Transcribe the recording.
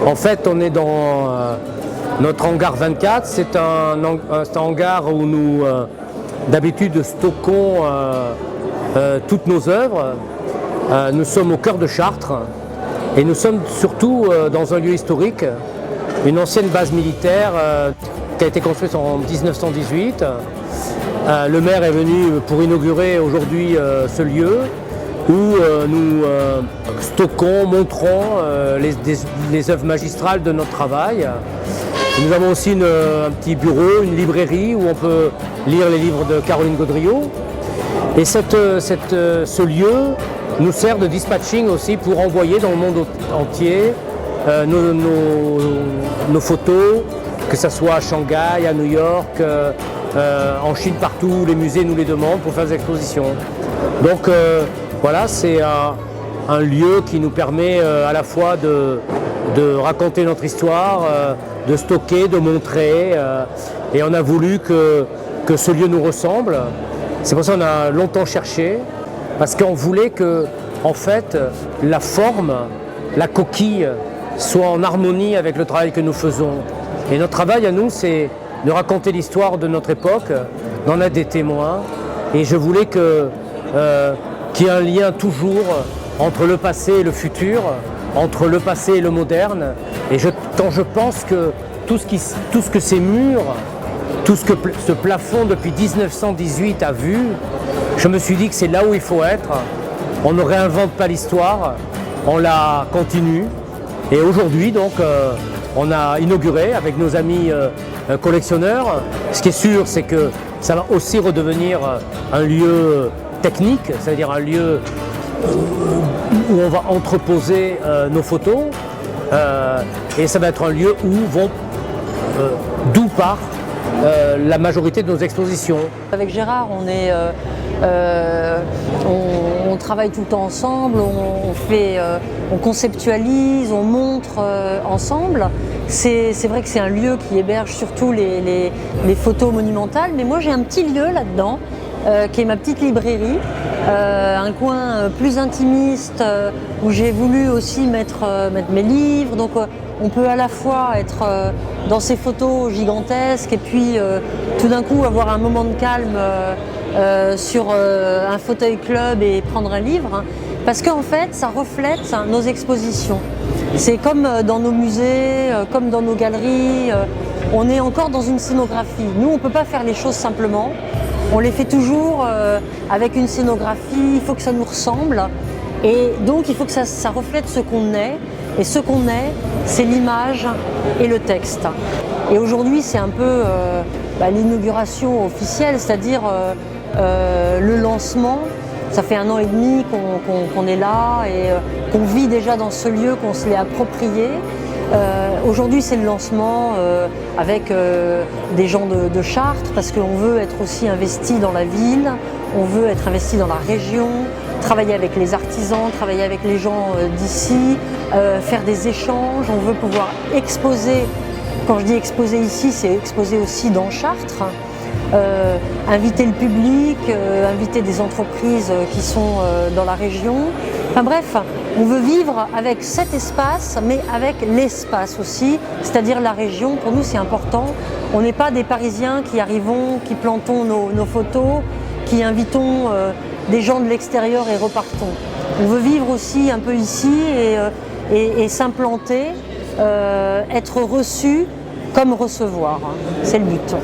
En fait, on est dans notre hangar 24. C'est un hangar où nous, d'habitude, stockons toutes nos œuvres. Nous sommes au cœur de Chartres et nous sommes surtout dans un lieu historique, une ancienne base militaire qui a été construite en 1918. Le maire est venu pour inaugurer aujourd'hui ce lieu où nous stockons, montrons les œuvres magistrales de notre travail. Nous avons aussi un petit bureau, une librairie où on peut lire les livres de Caroline Gaudriot. Et ce lieu nous sert de dispatching aussi pour envoyer dans le monde entier nos photos, que ce soit à Shanghai, à New York, en Chine, partout, les musées nous les demandent pour faire des expositions. Donc voilà, c'est un lieu qui nous permet à la fois de raconter notre histoire, de stocker, de montrer, et on a voulu que ce lieu nous ressemble. C'est pour ça qu'on a longtemps cherché, parce qu'on voulait que, en fait, la forme, la coquille, soit en harmonie avec le travail que nous faisons. Et notre travail à nous, c'est de raconter l'histoire de notre époque, d'en être des témoins. Et je voulais qu'il y ait un lien toujours entre le passé et le futur, entre le passé et le moderne. Et quand je pense que tout ce que ces murs, tout ce que ce plafond depuis 1918 a vu, je me suis dit que c'est là où il faut être. On ne réinvente pas l'histoire, on la continue. Et aujourd'hui, donc, on a inauguré avec nos amis collectionneurs. Ce qui est sûr, c'est que ça va aussi redevenir un lieu technique, c'est-à-dire un lieu où on va entreposer nos photos. Et ça va être un lieu d'où part la majorité de nos expositions. Avec Gérard, on travaille tout le temps ensemble, on conceptualise, on montre ensemble. C'est vrai que c'est un lieu qui héberge surtout les photos monumentales, mais moi j'ai un petit lieu là-dedans, qui est ma petite librairie, un coin plus intimiste où j'ai voulu aussi mettre mes livres. Donc on peut à la fois être dans ces photos gigantesques et puis tout d'un coup avoir un moment de calme sur un fauteuil club et prendre un livre, parce qu'en fait ça reflète nos expositions. C'est comme dans nos musées, comme dans nos galeries, on est encore dans une scénographie. Nous on ne peut pas faire les choses simplement, on les fait toujours avec une scénographie, il faut que ça nous ressemble et donc il faut que ça reflète ce qu'on est. Et ce qu'on est, c'est l'image et le texte. Et aujourd'hui, c'est un peu l'inauguration officielle, c'est-à-dire le lancement. Ça fait 1 an et demi qu'on est là et qu'on vit déjà dans ce lieu, qu'on se l'est approprié. Aujourd'hui, c'est le lancement avec des gens de Chartres, parce qu'on veut être aussi investi dans la ville, on veut être investi dans la région, travailler avec les artisans, travailler avec les gens d'ici, faire des échanges. On veut pouvoir exposer. Quand je dis exposer ici, c'est exposer aussi dans Chartres, inviter le public, inviter des entreprises qui sont dans la région. Enfin bref, on veut vivre avec cet espace, mais avec l'espace aussi, c'est-à-dire la région. Pour nous, c'est important. On n'est pas des Parisiens qui arrivons, qui plantons nos photos, qui invitons des gens de l'extérieur et repartons. On veut vivre aussi un peu ici et s'implanter, être reçu comme recevoir. C'est le but.